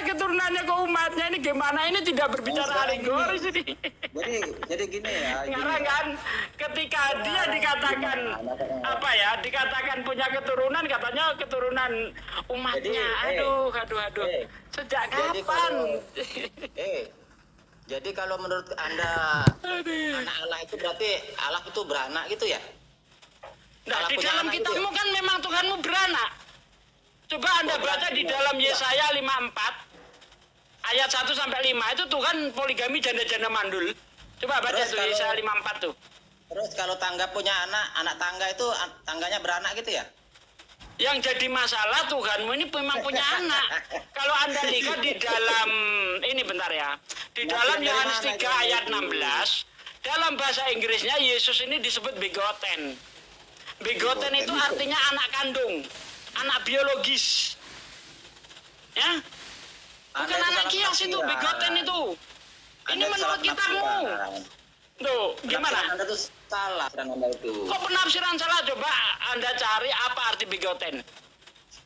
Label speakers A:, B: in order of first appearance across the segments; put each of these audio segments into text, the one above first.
A: keturunannya ke umatnya ini gimana? Ini tidak berbicara alegoris ini.
B: Jadi gini ya.
A: Sekarang kan ketika dia dikatakan apa ya, dikatakan punya keturunan, katanya keturunan umatnya. Aduh. Sejak kapan?
B: Jadi kalau menurut Anda anak Allah itu berarti Allah itu beranak gitu ya?
A: Nah, di dalam kitabmu kan memang Tuhanmu beranak. Coba Anda baca di dalam Yesaya 54 ayat 1 sampai 5 itu Tuhan poligami janda-janda mandul. Coba baca tuh Yesaya 54 tuh.
B: Terus kalau tangga punya anak tangga itu tangganya beranak gitu ya?
A: Yang jadi masalah Tuhanmu ini memang punya anak. Kalau Anda lihat di dalam ini bentar ya. Di dalam Yohanes 3 ayat 16, dalam bahasa Inggrisnya Yesus ini disebut begotten. Begotten itu artinya anak kandung, anak biologis. Ya? Bukan anak kios itu, begotten itu. Ini menurut kitabmu. Tuh, gimana?
B: Anda tuh salah Anda itu.
A: Kok penafsiran salah? Coba Anda cari apa arti begotten.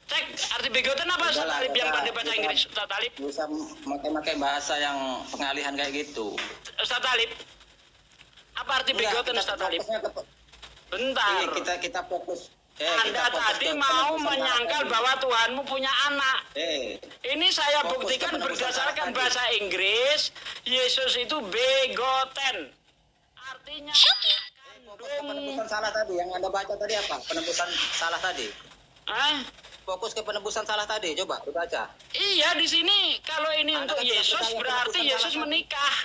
A: Cek arti begotten apa Ustaz Talib yang pandai bahasa Inggris, Ustaz Talib?
B: Bisa pakai bahasa yang pengalihan kayak gitu.
A: Ustaz Talib. Apa arti begotten Ustaz Talib? Bentar.
B: Kita fokus.
A: Anda tadi mau menyangkal bahwa Tuhanmu punya anak. Ini saya buktikan berdasarkan bahasa Inggris. Yesus itu begotten. Artinya
B: penebusan salah tadi yang Anda baca tadi apa? Penebusan salah tadi. Fokus ke penebusan salah tadi, coba dibaca.
A: Iya, di sini kalau ini untuk Yesus berarti Yesus menikah.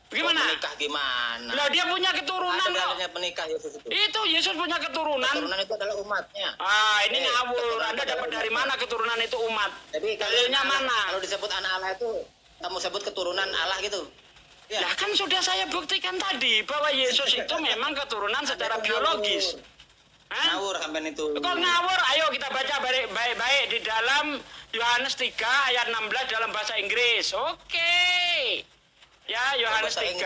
A: Gimana?
B: Menikah gimana?
A: Lah dia punya keturunan kok.
B: Menikah Yesus itu.
A: Itu Yesus punya keturunan.
B: Keturunan itu adalah umatnya.
A: Ini ngawur. Anda dapat dari mana keturunan itu umat?
B: Jadi
A: dalilnya mana?
B: Kalau disebut anak Allah itu kamu sebut keturunan Allah gitu.
A: Ya. Nah kan sudah saya buktikan tadi bahwa Yesus itu memang keturunan secara biologis.
B: Ngawur sampean itu.
A: Kok ngawur? Ayo kita baca baik-baik di dalam Yohanes 3 ayat 16 dalam bahasa Inggris. Oke. Ya, Yohanes 3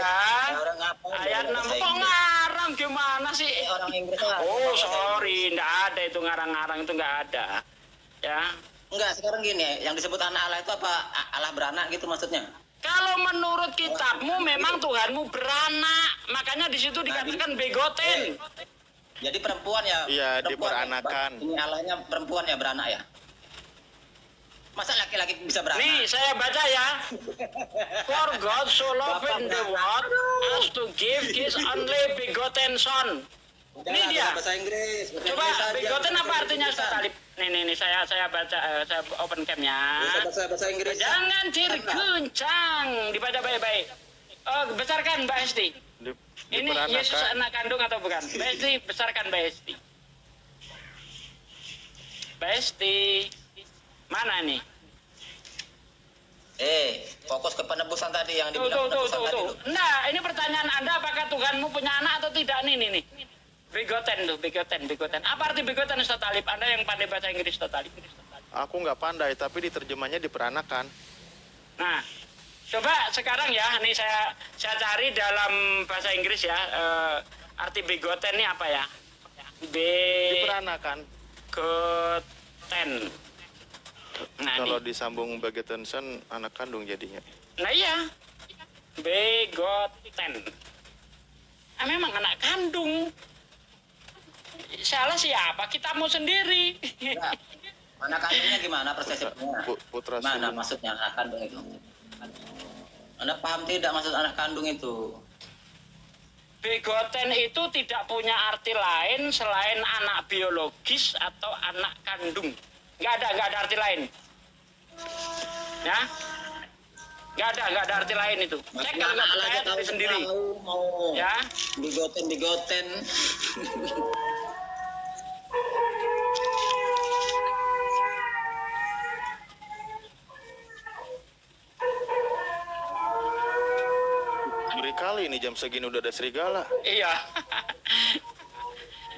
A: ayat 6. Kok ngarang gimana sih?
B: Orang Inggris.
A: Oh, sorry, enggak ada itu ngarang-ngarang itu enggak ada. Ya.
B: Enggak, sekarang gini, yang disebut anak Allah itu apa? Allah beranak gitu maksudnya?
A: Kalau menurut kitabmu memang Tuhanmu beranak, makanya di situ dikatakan begotten.
B: Jadi perempuan ya?
C: Iya, diperanakan.
B: Ini Allahnya perempuan ya, beranak ya? Masa laki-laki bisa beranak?
A: Nih, saya baca ya. For God so loved the world as to give his only begotten son. Ini dia.
B: Bahasa Inggris.
A: Coba begotten apa artinya Ustaz Talib? Nih, saya baca, saya open cam-nya.
B: Bahasa Inggris.
A: Jangan diguncang, dibaca baik-baik. Besarkan Mbak Esti. Ini Yesus anak kandung atau bukan? Mbak Esti, besarkan Mbak Esti. Mbak Esti. Mana nih?
B: Fokus ke penebusan tadi yang dibilang penebusan tadi.
A: Nah, ini pertanyaan Anda, apakah Tuhanmu punya anak atau tidak? Nih. Begotten. Apa arti begotten Ustaz Talib? Anda yang pandai bahasa Inggris Ustaz Talib.
C: Aku nggak pandai, tapi diterjemahnya diperanakan.
A: Nah, coba sekarang ya, nih saya cari dalam bahasa Inggris ya, arti begotten ini apa ya?
C: Diperanakan.
A: Begotten. Nah,
C: kalau disambung begotten son, anak kandung jadinya.
A: Nah iya, begotten. Memang anak kandung. Salah siapa? Kitabmu sendiri.
B: Nah, anak kandungnya gimana persepsinya?
C: Putra
B: mana maksudnya anak kandung itu? Anda paham tidak maksud anak kandung itu?
A: Begotten itu tidak punya arti lain selain anak biologis atau anak kandung. Nggak ada arti lain. Ya? Nggak ada arti lain itu. Cek kalau nggak percaya cari sendiri.
B: Mau
A: ya?
B: Bigoten.
C: Ngeri kali ini jam segini udah ada serigala.
A: Iya.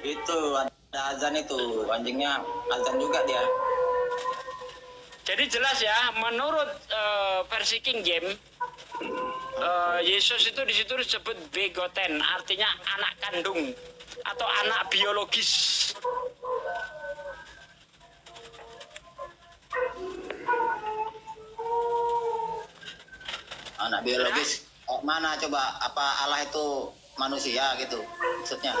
B: Itu ada azan itu, anjingnya azan juga dia.
A: Jadi jelas ya, menurut versi King James, Yesus itu di situ disebut begotten, artinya anak kandung atau anak biologis.
B: anak biologis mana coba, apa Allah itu manusia gitu maksudnya?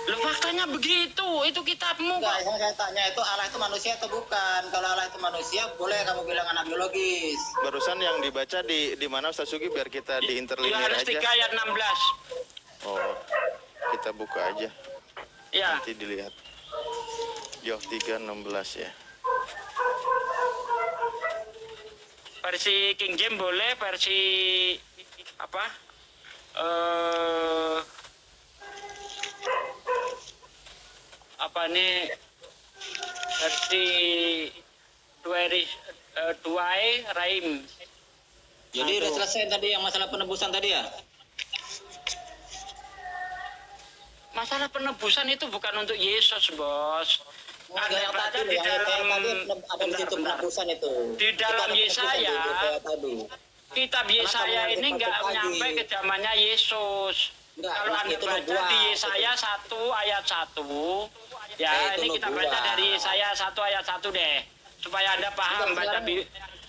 A: Loh, faktanya begitu, itu kitabmu kok.
B: Enggak, yang saya tanya itu Allah itu manusia atau bukan? Kalau Allah itu manusia, boleh kamu bilang anak biologis.
C: Barusan yang dibaca di mana Ustaz Sugi biar kita diinterlinear
A: Yohanes
C: aja.
A: 3 ayat 16.
C: Oh, kita buka aja.
A: Ya.
C: Nanti dilihat. Yoh 3:16 ya.
A: Versi King James boleh, versi apa? Apa nih? Versi Duai Raim.
B: Jadi udah selesai tadi yang masalah penebusan tadi ya?
A: Masalah penebusan itu bukan untuk Yesus, Bos. Anda
B: Yang
A: baca
B: tadi,
A: di
B: yang
A: dalam
B: tadi ada di situ penebusan itu.
A: Di dalam Yesaya,
B: tadi.
A: kitab Yesaya
B: Kenapa
A: ini nggak
B: pagi?
A: nyampe ke zamannya Yesus.
B: Enggak,
A: Kalau Anda
B: itu
A: baca
B: nubuat.
A: di Yesaya 1 ayat 1, ya
B: itu
A: ini kita
B: nubuat.
A: baca dari Yesaya 1 ayat 1 deh, supaya Anda paham baca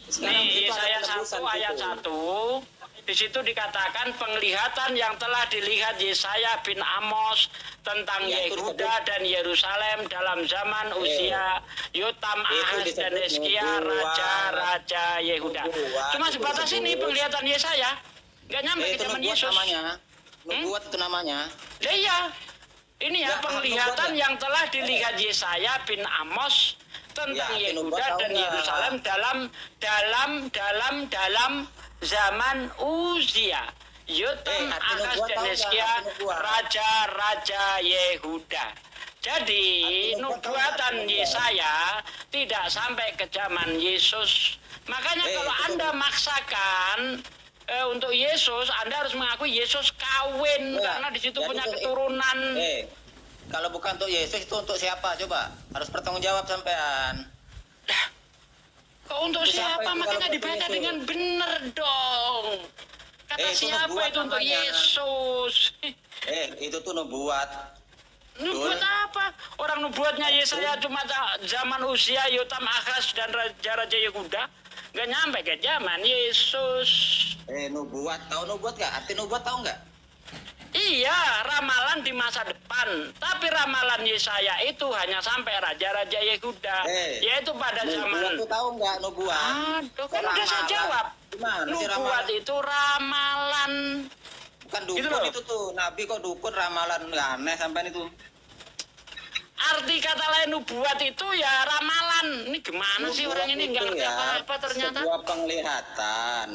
B: sekarang
A: nih
B: itu ada
A: Yesaya
B: penebusan
A: 1 ayat
B: situ.
A: 1. Di situ dikatakan penglihatan yang telah dilihat Yesaya bin Amos tentang
B: Ya, itu
A: Yehuda
B: disebut.
A: dan Yerusalem dalam zaman usia Yotam,
B: Itu
A: Ahaz, dan
B: disebut
A: Hizkia,
B: nubuat.
A: raja-raja Yehuda.
B: Nubuat,
A: Cuma
B: itu
A: sebatas ini
B: disebut.
A: penglihatan Yesaya, nggak nyampe ke
B: Itu
A: zaman
B: nubuat
A: Yesus.
B: namanya. Nubuat itu namanya.
A: Lah iya, ini ya
B: Ya,
A: penglihatan
B: nubuat ya?
A: yang telah dilihat Yesaya bin Amos tentang
B: Ya, nubuat
A: Yehuda
B: tahu
A: dan
B: nggak?
A: Yerusalem dalam zaman Uzia, Yotam,
B: arti
A: Ahaz,
B: nubuat
A: dan
B: tahu nggak?
A: Hizkia,
B: Arti nubuat.
A: raja-raja Yehuda. Jadi
B: Arti nubuat tahu nggak?
A: nubuatan
B: Arti nubuat.
A: Yesaya tidak sampai ke zaman Yesus. Makanya kalau
B: itu
A: Anda maksakan untuk Yesus, Anda harus mengakui Yesus kawin
B: Enggak.
A: karena di situ
B: Jadi
A: punya
B: itu-
A: keturunan.
B: Kalau bukan untuk Yesus itu untuk siapa coba? Harus bertanggung jawab sampean.
A: Kok untuk
B: Itu siapa
A: siapa?
B: itu
A: Makanya
B: kalau
A: dibaca
B: Yesus?
A: dengan benar dong. Kata
B: Itu
A: siapa
B: nubuat
A: itu untuk
B: namanya.
A: Yesus?
B: Itu tuh nubuat.
A: Nubuat apa? Orang nubuatnya Yesaya cuma zaman usia Yotam, Ahaz, dan raja-raja Yehuda. Gak nyampe ke zaman Yesus.
B: Nubuat. Tahu nubuat nggak? Arti nubuat tahu nggak?
A: Iya, ramalan di masa depan. Tapi ramalan Yesaya itu hanya sampai raja-raja Yehuda. Yaitu pada
B: Nubuat
A: zaman...
B: tuh tahu nggak nubuat?
A: Aduh, kan udah saya
B: Ramalan.
A: jawab.
B: Gimana sih
A: Nubuat
B: ramalan?
A: itu ramalan.
B: Bukan dukun
A: Gitu loh.
B: itu tuh. Nabi kok dukun ramalan nggak aneh sampean itu.
A: Arti kata lain nubuat itu ya ramalan. Ini gimana sih
B: Nubuat
A: orang ini
B: itu
A: nggak ngerti
B: ya,
A: apa-apa ternyata.
B: sebuah penglihatan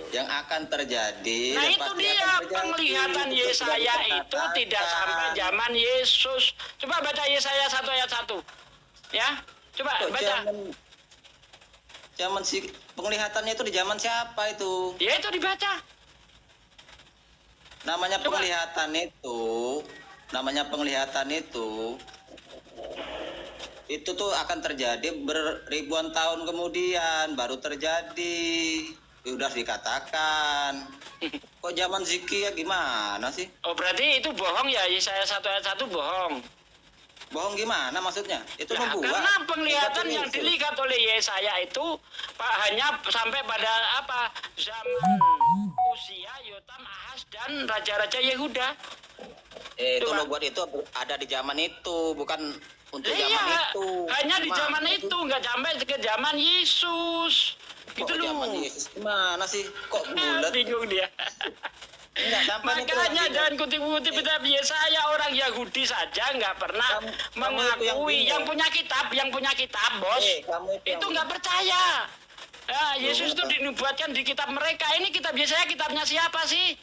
B: yang akan terjadi.
A: Nah
B: dan
A: itu
B: pasti
A: dia
B: akan terjadi.
A: penglihatan
B: Itu sudah
A: Yesaya itu
B: dikatakan.
A: tidak sampai zaman Yesus. Coba baca Yesaya 1 ayat 1. Ya, coba
B: Kok
A: baca.
B: Zaman si penglihatannya itu di zaman siapa itu?
A: Ya itu dibaca.
B: Namanya
A: Coba.
B: penglihatan itu tuh akan terjadi beribuan tahun kemudian baru terjadi. Udah dikatakan. Kok zaman Ziki ya gimana sih?
A: Oh berarti itu bohong ya, Yesaya 1 ayat 1 bohong.
B: Bohong gimana maksudnya? Itu
A: Nah,
B: nubuat.
A: karena penglihatan
B: Nubuat
A: yang
B: itu.
A: dilihat oleh Yesaya itu hanya sampai pada apa? Zaman usia Yotam, Ahaz, dan raja-raja Yehuda.
B: Itu
A: Coba.
B: nubuat itu ada di zaman itu, bukan untuk
A: Iya,
B: zaman itu.
A: hanya di zaman
B: Gimana
A: itu, nggak sampai ke zaman Yesus.
B: Kok
A: Gitu loh.
B: zaman Yesus gimana sih? Kok
A: Ah,
B: bulat?
A: bingung dia.
B: Enggak sampai itu
A: Makanya
B: lagi.
A: jangan kutip-kutip kitab Yesaya, orang Yahudi saja nggak pernah
B: Kamu itu yang
A: mengakui.
B: bingung.
A: Yang punya kitab, bos,
B: kamu itu yang
A: itu nggak percaya. Ya, Yesus itu dinubuatkan di kitab mereka. Ini kitab Yesaya, kitabnya siapa sih?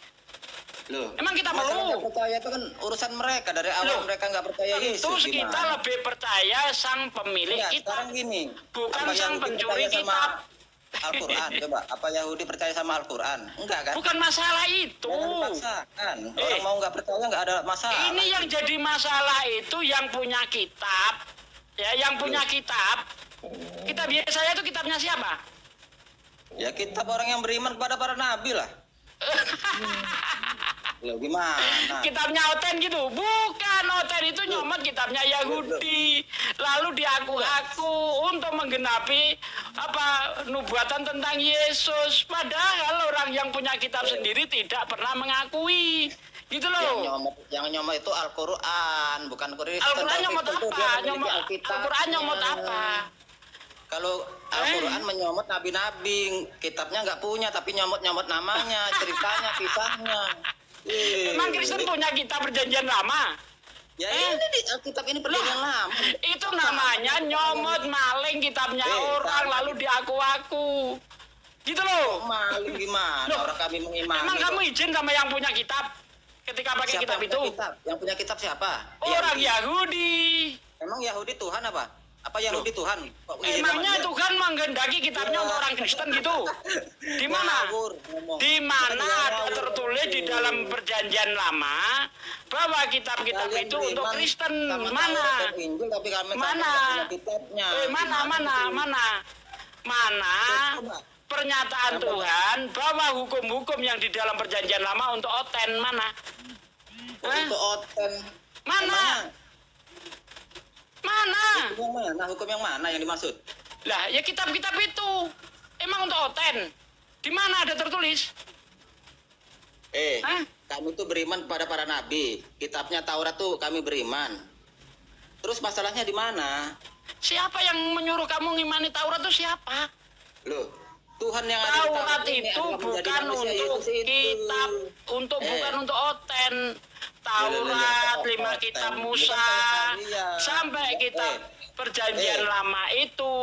B: Loh,
A: Emang kita
B: masalah
A: perlu?
B: nggak percaya itu kan urusan mereka dari awal.
A: Loh,
B: Mereka nggak percaya Yesus.
A: Terus kita
B: gimana?
A: lebih percaya sang pemilik
B: Enggak,
A: kitab,
B: sekarang gini.
A: bukan
B: apa
A: sang
B: Yahudi
A: pencuri
B: percaya sama
A: kitab.
B: Al-Quran? Coba, apa Yahudi percaya sama Al-Quran? Enggak kan?
A: Bukan masalah itu.
B: Jangan dipaksakan. Orang mau nggak percaya nggak ada masalah.
A: Ini yang jadi masalah itu yang punya kitab, ya, yang punya kitab. Kitab Yesaya itu kitabnya siapa?
B: Ya kitab orang yang beriman kepada para nabi lah. Loh, gimana?
A: Kitabnya Oten gitu. Bukan, Oten itu nyomot kitabnya Yahudi. Lalu diaku-aku untuk menggenapi nubuatan tentang Yesus. Padahal orang yang punya kitab sendiri tidak pernah mengakui. Gitu loh.
B: Yang nyomot itu Al-Qur'an, bukan Kristen.
A: Al-Qur'an nyomot
B: Kristen tuh
A: apa?
B: dia memiliki
A: Nyomot
B: Alkitabnya.
A: Al-Qur'an nyomot apa?
B: Kalau Al-Qur'an menyomot nabi-nabi, kitabnya nggak punya, tapi nyomot-nyomot namanya, ceritanya, kisahnya.
A: Emang Kristen punya kitab perjanjian lama?
B: Ya ini di Alkitab ini perjanjian lama.
A: Itu namanya nyomot maling kitabnya orang lalu diaku-aku. Gitu loh.
B: Maling gimana?
A: Loh,
B: Orang kami mengimani.
A: Emang kamu izin sama yang punya kitab ketika pakai
B: Siapa
A: kitab
B: yang
A: itu?
B: punya kitab? Yang punya kitab siapa?
A: Orang Yahudi.
B: Emang Yahudi Tuhan apa? Apa Yahudi Tuhan? Kok izin
A: Emangnya
B: sama dia?
A: Tuhan menggendaki kitabnya untuk orang Kristen gitu? Di mana?
B: Ngawur ngomong.
A: Di mana
B: Bukan
A: ada
B: ngawur.
A: tertulis di dalam perjanjian lama bahwa kitab-kitab
B: Kalian
A: itu untuk
B: beriman
A: Kristen?
B: sama
A: Mana?
B: Taurat dan Injil, tapi kami
A: Mana?
B: nggak punya kitabnya.
A: Mana
B: Coba.
A: pernyataan
B: Coba.
A: Tuhan bahwa hukum-hukum yang di dalam perjanjian lama untuk Oten mana? Hah?
B: Untuk Oten.
A: Mana? Mana?
B: Hukum yang mana yang dimaksud?
A: Lah, ya kitab-kitab itu. Emang untuk Oten. Di mana ada tertulis? Hah?
B: Kami tuh beriman kepada para nabi. Kitabnya Taurat tuh kami beriman. Terus masalahnya di mana?
A: Siapa yang menyuruh kamu ngimani Taurat itu siapa?
B: Loh, Tuhan yang ada di
A: Taurat
B: ini
A: itu
B: adalah menjadi
A: bukan
B: manusia,
A: untuk
B: Yesus itu.
A: kitab, bukan untuk Oten.
B: Loh,
A: Taurat, 5
B: Oten.
A: kitab
B: Bukan
A: Musa,
B: kayak kalian.
A: sampai kitab perjanjian lama itu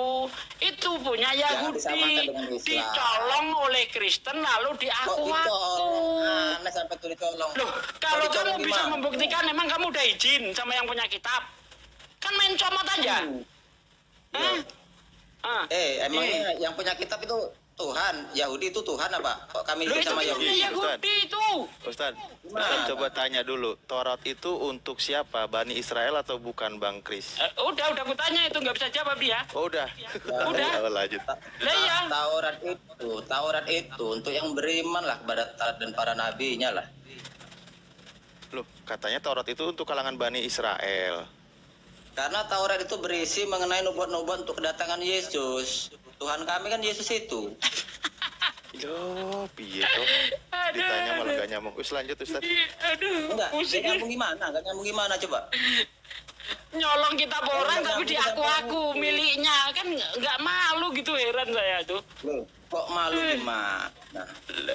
A: punya
B: disamakan
A: Yahudi,
B: dengan Islam.
A: dicolong oleh Kristen lalu
B: Kok
A: diaku-aku.
B: Aneh sampai tuh dicolong.
A: Loh, kalau
B: Kok dicolong
A: kamu bisa
B: gimana?
A: membuktikan, emang kamu udah izin sama yang punya kitab? Kan main comot aja. Hah? Ah.
B: Emangnya yang punya kitab itu Tuhan, Yahudi itu Tuhan apa? Kok kami
A: Loh,
B: izin
A: itu
B: sama
A: kitabnya
B: Yahudi?
A: Yahudi itu.
C: Ustaz,
B: Gimana?
C: coba tanya dulu, Taurat itu untuk siapa? Bani Israel atau bukan Bang Kris?
A: Udah kutanya itu nggak bisa jawab dia.
C: Oh, udah.
A: Udah.
C: Oh, lanjut.
A: Lah iya.
B: Taurat itu untuk yang beriman lah kepada Taurat dan para nabinya lah.
C: Loh, katanya Taurat itu untuk kalangan Bani Israel.
B: Karena Taurat itu berisi mengenai nubuat-nubuat untuk kedatangan Yesus. Tuhan kami kan Yesus itu.
C: Yo, piye toh? Ditanya malah gak nyambung. Us lanjut, Ustaz.
A: Aduh,
B: Enggak,
A: pusing.
B: gak nyambung gimana? Gak nyambung gimana coba?
A: Nyolong kitab orang tapi
B: nyambung
A: diaku-aku
B: sama
A: miliknya, kan nggak malu gitu, heran saya tuh.
B: Loh, kok malu gimana?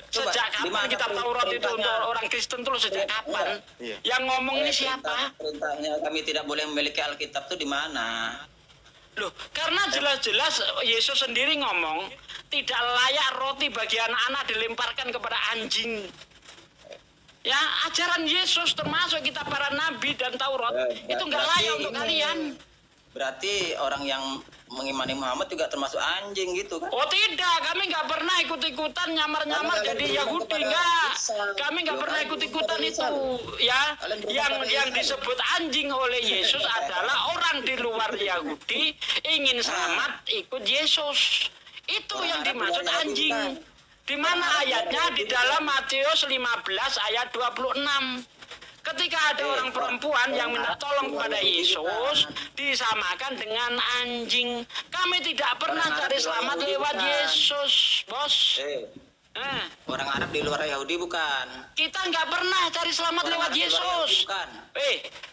B: Coba,
A: Sejak
B: di
A: kapan
B: mana
A: kitab Taurat itu
B: perintahnya?
A: untuk orang Kristen tuh sejak kapan?
C: Iya.
A: Yang ngomong ini siapa?
B: Perintahnya kami tidak boleh memiliki Alkitab itu di mana?
A: Loh, karena jelas-jelas Yesus sendiri ngomong tidak layak roti bagi anak-anak dilemparkan kepada anjing. Ya, ajaran Yesus termasuk kitab para nabi dan Taurat itu nggak
B: Berarti
A: layak untuk
B: ini-
A: kalian.
B: Berarti orang yang mengimani Muhammad juga termasuk anjing gitu kan?
A: Oh tidak, kami nggak pernah ikut-ikutan nyamar-nyamar
B: Kalian
A: jadi
B: beriman
A: Yahudi,
B: kepada
A: enggak.
B: Isa.
A: Kami nggak
B: Loh,
A: pernah
B: kalian
A: ikut-ikutan
B: beriman
A: itu,
B: kepada
A: ya.
B: Kalian beriman
A: Yang
B: kepada
A: yang
B: Isa.
A: disebut anjing oleh Yesus adalah orang di luar Yahudi ingin selamat ikut Yesus. Itu
B: Orang
A: yang
B: Arab
A: dimaksud
B: luar Yahudi
A: anjing.
B: bukan.
A: Di mana
B: Orang Arab
A: ayatnya?
B: luar
A: Di
B: Yahudi
A: dalam Matius 15 ayat 26. Ketika ada orang perempuan yang minta tolong kepada Yesus, disamakan dengan anjing. Kami tidak pernah
B: Orang Arab
A: cari
B: di luar
A: selamat
B: Yahudi
A: lewat
B: bukan.
A: Yesus, bos.
B: Orang Arab di luar Yahudi bukan?
A: Kita nggak pernah cari selamat
B: Orang
A: lewat
B: Arab di luar Yahudi
A: Yesus.
B: bukan?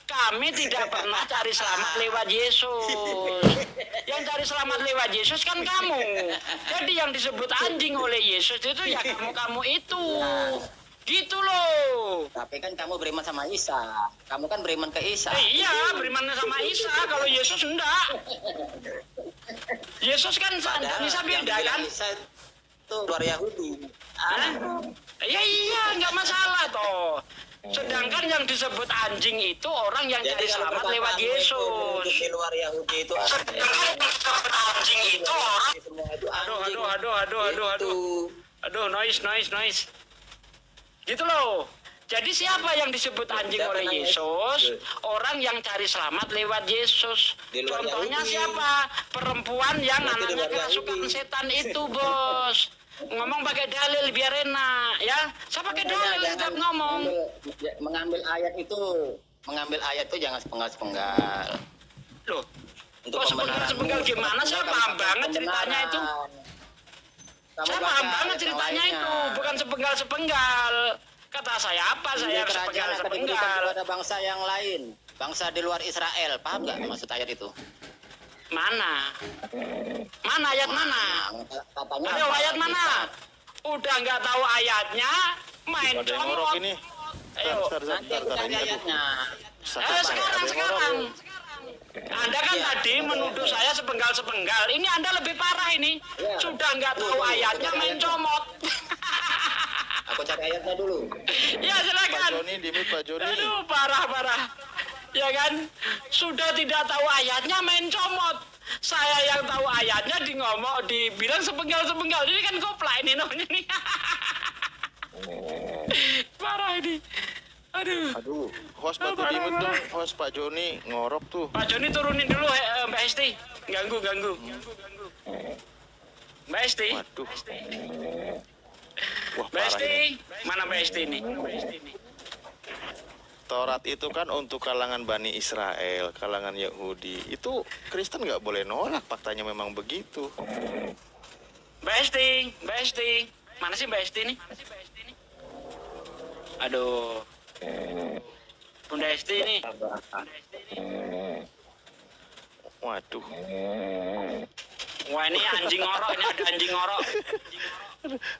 A: Kami tidak pernah cari selamat lewat Yesus. Yang cari selamat lewat Yesus kan kamu. Jadi yang disebut anjing oleh Yesus itu ya kamu-kamu itu. Gitu loh.
B: Tapi kan kamu beriman sama Isa. Kamu kan beriman ke Isa.
A: Iya, beriman sama Isa. Kalau Yesus enggak. Yesus kan
B: Padahal
A: bisa
B: yang
A: beda
B: bilang
A: kan?
B: Isa itu luar Yahudi.
A: Hah? Ya iya, nggak masalah toh. Sedangkan yang disebut anjing itu orang yang cari
B: kalau
A: selamat lewat
B: perkataanmu itu
A: Yesus.
B: di luar Yahudi itu
A: Sedangkan yang disebut anjing itu orang.
B: semua itu
A: Aduh,
B: anjing.
A: aduh. Aduh, noise. Gitu loh. Jadi siapa yang disebut anjing
B: Siapa
A: oleh
B: namanya?
A: Yesus? Orang yang cari selamat lewat Yesus.
B: Di luar
A: Contohnya
B: Yahudi.
A: siapa? Perempuan yang
B: Berarti di
A: anaknya
B: luar
A: kerasukan
B: Yahudi.
A: setan itu, bos. ngomong pakai dalil biar enak ya. Saya pakai dalil setiap ngomong.
B: Mengambil ayat itu jangan sepenggal-sepenggal.
A: Loh,
B: Untuk
A: kok sepenggal-sepenggal gimana? Saya paham banget ceritanya itu. Saya paham banget ceritanya itu, bukan sepenggal-sepenggal. Kata saya apa? Saya sepenggal-sepenggal.
B: Kepada bangsa yang lain, bangsa di luar Israel. Paham nggak maksud ayat itu?
A: Mana? Mana ayat mana?
B: Katanya
A: Ayo ayat mana? Udah nggak tahu ayatnya, main
C: Ada yang ngorok
A: comot.
C: ini.
A: Ayo.
B: Nanti aku cari ayatnya.
A: Sekarang. Anda kan tadi menuduh saya sepenggal-sepenggal. Ini Anda lebih parah ini. Sudah nggak tahu ayatnya main comot.
B: Aku cari ayatnya dulu.
A: Ya
C: Pak
A: silakan.
C: Joni, dimit Pak Joni.
A: Aduh, parah. Ya kan? Sudah tidak tahu ayatnya main comot. Saya yang tahu ayatnya dibilang sepenggal-sepenggal. Ini kan koplak ini namanya nih. Parah ini. Aduh.
C: Host Batu Dimit dong, host Pak Joni ngorok tuh.
A: Pak Joni turunin dulu Mbak Esti. Ganggu. Mbak Esti.
C: Waduh. Wah,
A: Mbak
C: parah ini.
A: Esti. Mana Mbak Esti ini?
C: Taurat itu kan untuk kalangan Bani Israel, kalangan Yahudi. Itu Kristen nggak boleh nolak, faktanya memang begitu.
A: Mbak Esti. Mana sih Mbak Esti ini? Aduh. Bunda Esti ini.
C: Waduh.
A: Wah ini anjing ngorok, ini ada anjing ngorok.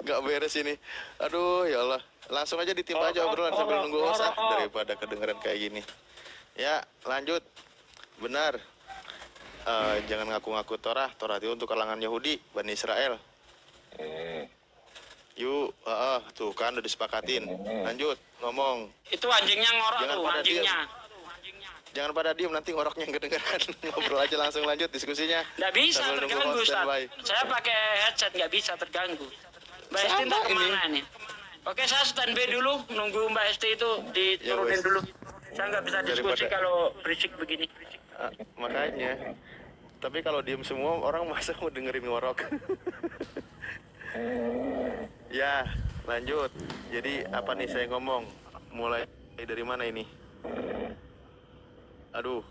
C: Nggak beres ini. Aduh, ya Allah. Langsung aja ditimpa aja obrolan sambil nunggu host daripada kedengeran kayak gini. Ya, lanjut. Benar. Jangan ngaku-ngaku Torah itu untuk kalangan Yahudi, Bani Israel. Yuk, tuh kan udah disepakatin. Lanjut, ngomong.
A: Itu anjingnya ngorok
C: Jangan
A: tuh,
C: pada
A: anjingnya.
C: Jangan pada diem, nanti ngoroknya yang kedengeran. Ngobrol aja langsung lanjut diskusinya.
A: Nggak bisa
C: Sambil nunggu
A: terganggu,
C: host
A: Ustaz.
C: standby.
A: Saya pakai headset, nggak bisa terganggu. Mbak Esti
C: Sama
A: entah
C: ini.
A: kemana nih? Oke, saya standby dulu, nunggu Mbak Esti itu diturunin
C: wes.
A: dulu. Saya nggak bisa diskusi
C: Daripada-
A: kalau berisik begini.
C: Makanya. Tapi kalau diem semua, orang masa mau dengerin ngorok. Ya, lanjut. Jadi apa nih saya ngomong? Mulai dari mana ini? Aduh.